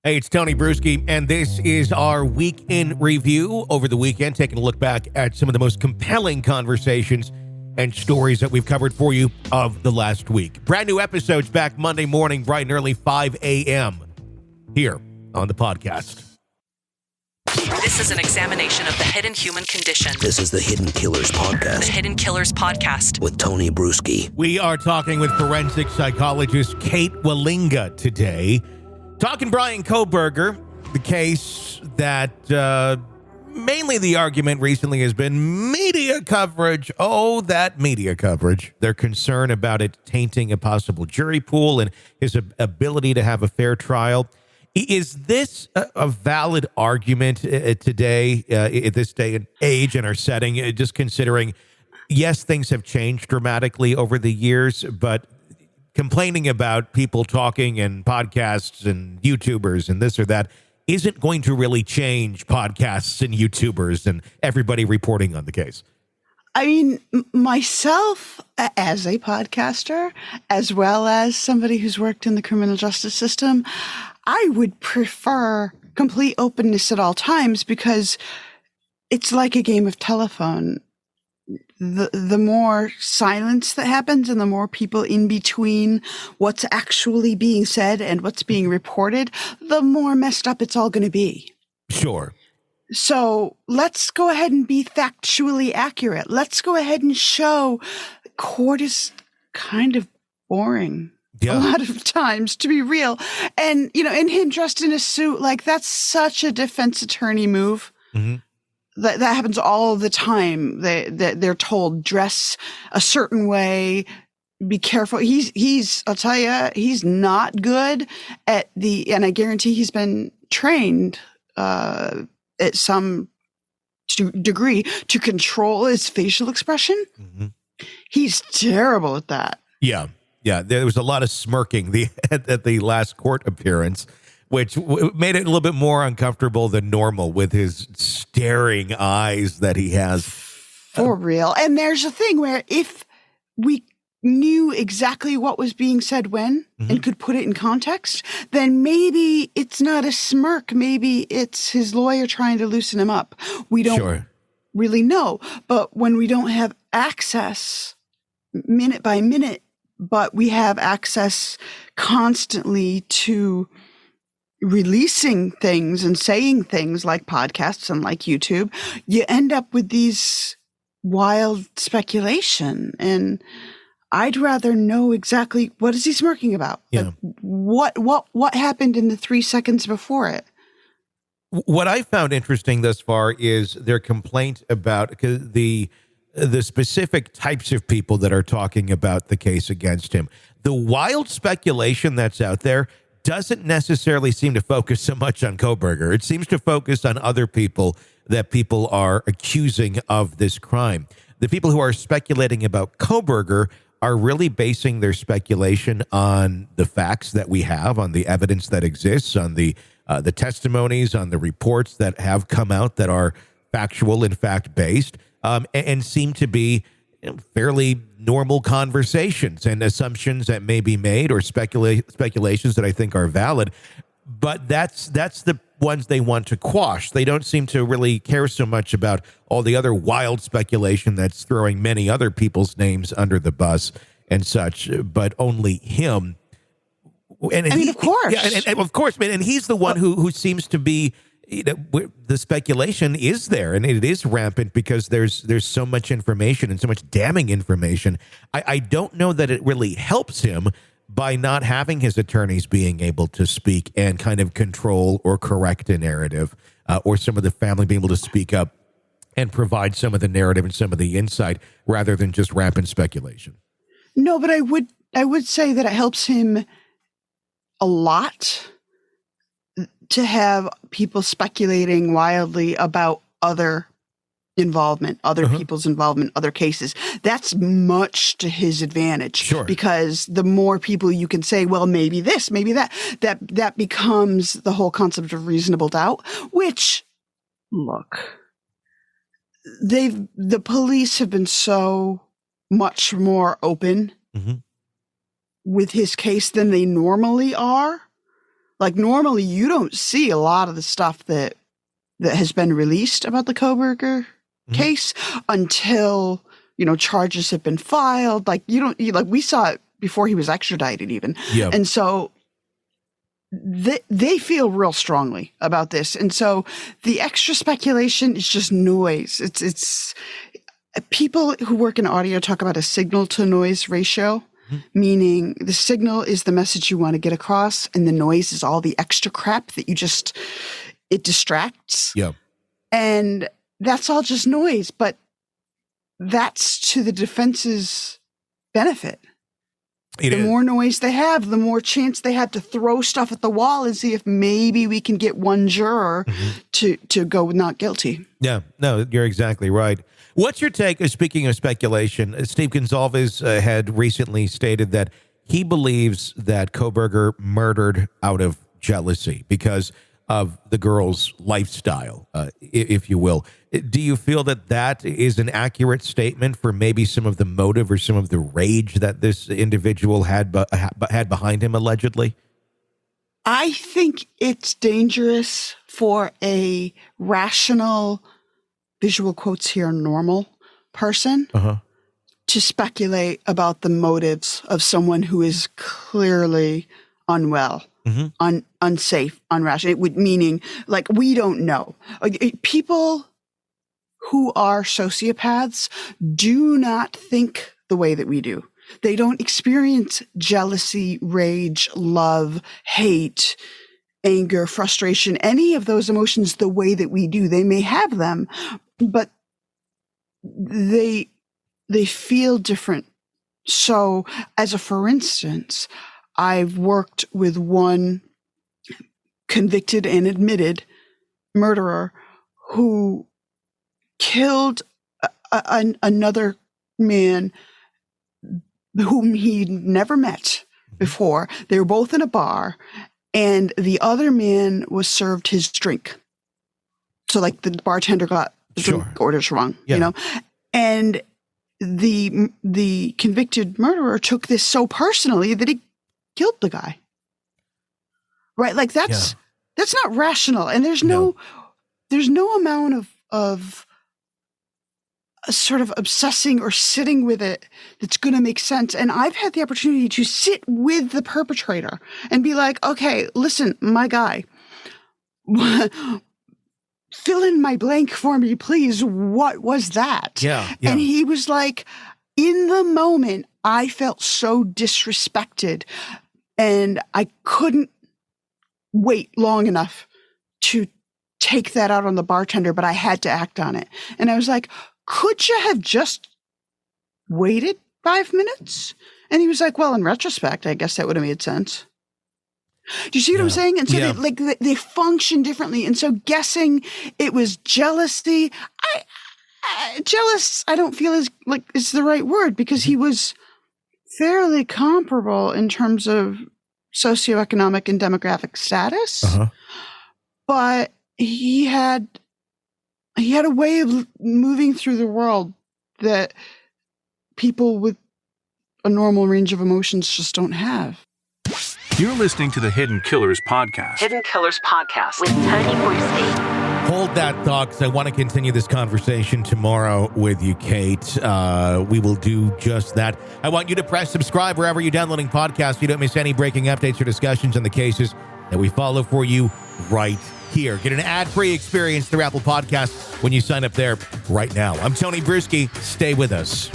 Hey, it's Tony Brueski, and this is our week in review over the weekend, taking a look back at some of the most compelling conversations and stories that we've covered for you of the last week. Brand new episodes back Monday morning, bright and early, 5 a.m. here on the podcast. This is an examination of the hidden human condition. This is the Hidden Killers Podcast. The Hidden Killers Podcast. With Tony Brueski. We are talking with forensic psychologist Kate Wallinga today. Talking Bryan Kohberger, the case that mainly the argument recently has been media coverage. Oh, that media coverage. Their concern about it tainting a possible jury pool and his ability to have a fair trial. Is this a valid argument today, at this day and age and our setting, just considering, yes, things have changed dramatically over the years, but complaining about people talking and podcasts and YouTubers and this or that isn't going to really change podcasts and YouTubers and everybody reporting on the case? I mean, myself as a podcaster, as well as somebody who's worked in the criminal justice system, I would prefer complete openness at all times because it's like a game of telephone. The more silence that happens and the more people in between what's actually being said and what's being reported, the more messed up it's all going to be. Sure. So let's go ahead and be factually accurate. Let's go ahead and show court is kind of boring. Yeah. A lot of times, to be real. And, you know, and him dressed in a suit, like that's such a defense attorney move. Mm-hmm. That happens all the time. They're told dress a certain way, be careful. He's I'll tell you, he's not good at and I guarantee he's been trained at some degree to control his facial expression. Mm-hmm. He's terrible at that. Yeah. Yeah. There was a lot of smirking at the last court appearance, which made it a little bit more uncomfortable than normal with his staring eyes that he has. For real. And there's a thing where if we knew exactly what was being said when and could put it in context, then maybe it's not a smirk. Maybe it's his lawyer trying to loosen him up. We don't really know. But when we don't have access minute by minute, but we have access constantly to releasing things and saying things like podcasts and like YouTube, you end up with these wild speculation. And I'd rather know exactly what is he smirking about? Yeah. Like, what happened in the 3 seconds before it? What I found interesting thus far is their complaint about the specific types of people that are talking about the case against him. The wild speculation that's out there doesn't necessarily seem to focus so much on Kohberger. It seems to focus on other people that people are accusing of this crime. The people who are speculating about Kohberger are really basing their speculation on the facts that we have, on the evidence that exists, on the testimonies, on the reports that have come out that are factual and fact-based, and seem to be fairly normal conversations and assumptions that may be made or speculations that I think are valid. But that's the ones they want to quash. They don't seem to really care so much about all the other wild speculation that's throwing many other people's names under the bus and such, but only him. And I mean, of course. Yeah, and of course, man. And he's the one who seems to be, the speculation is there, and it is rampant because there's so much information and so much damning information. I don't know that it really helps him by not having his attorneys being able to speak and kind of control or correct a narrative, or some of the family being able to speak up and provide some of the narrative and some of the insight rather than just rampant speculation. No, but I would say that it helps him a lot to have people speculating wildly about other involvement, other people's involvement, other cases. That's much to his advantage. Sure. Because the more people you can say, well, maybe this, maybe that becomes the whole concept of reasonable doubt, which, look, the police have been so much more open with his case than they normally are. Like normally you don't see a lot of the stuff that has been released about the Kohberger case until, charges have been filed. Like we saw it before he was extradited even. Yeah. And so they feel real strongly about this. And so the extra speculation is just noise. It's people who work in audio talk about a signal to noise ratio, meaning the signal is the message you want to get across and the noise is all the extra crap that it distracts. Yeah. And that's all just noise, but that's to the defense's benefit. The more noise they have, the more chance they have to throw stuff at the wall and see if maybe we can get one juror to go not guilty. Yeah, no, you're exactly right. What's your take, speaking of speculation, Steve Gonsalves had recently stated that he believes that Kohberger murdered out of jealousy because of the girl's lifestyle, if you will. Do you feel that is an accurate statement for maybe some of the motive or some of the rage that this individual had behind him, allegedly? I think it's dangerous for a rational, visual quotes here, normal person to speculate about the motives of someone who is clearly unwell. Unsafe, unrational. It would meaning like we don't know. People who are sociopaths do not think the way that we do. They don't experience jealousy, rage, love, hate, anger, frustration, any of those emotions the way that we do. They may have them, but they feel different. So for instance, I've worked with one convicted and admitted murderer who killed another man whom he'd never met before. They were both in a bar, and the other man was served his drink. So like the bartender got the drink orders wrong, and the convicted murderer took this so personally that he killed the guy. Right? Like that's not rational. And there's no amount of sort of obsessing or sitting with it that's going to make sense. And I've had the opportunity to sit with the perpetrator and be like, okay, listen, my guy, fill in my blank for me, please. What was that? Yeah. And he was like, in the moment, I felt so disrespected and I couldn't wait long enough to take that out on the bartender, but I had to act on it. And I was like, could you have just waited 5 minutes? And he was like, well, in retrospect, I guess that would have made sense. Do you see what I'm saying? And so they function differently. And so guessing it was jealousy, jealous, I don't feel is the right word because he was fairly comparable in terms of socioeconomic and demographic status. But he had a way of moving through the world that people with a normal range of emotions just don't have. You're listening to the Hidden Killers Podcast. Hidden Killers Podcast with Tony Brueski. Hold that thought, because I want to continue this conversation tomorrow with you, Kate. We will do just that. I want you to press subscribe wherever you're downloading podcasts so you don't miss any breaking updates or discussions on the cases that we follow for you right here. Get an ad-free experience through Apple Podcasts when you sign up there right now. I'm Tony Brueski. Stay with us.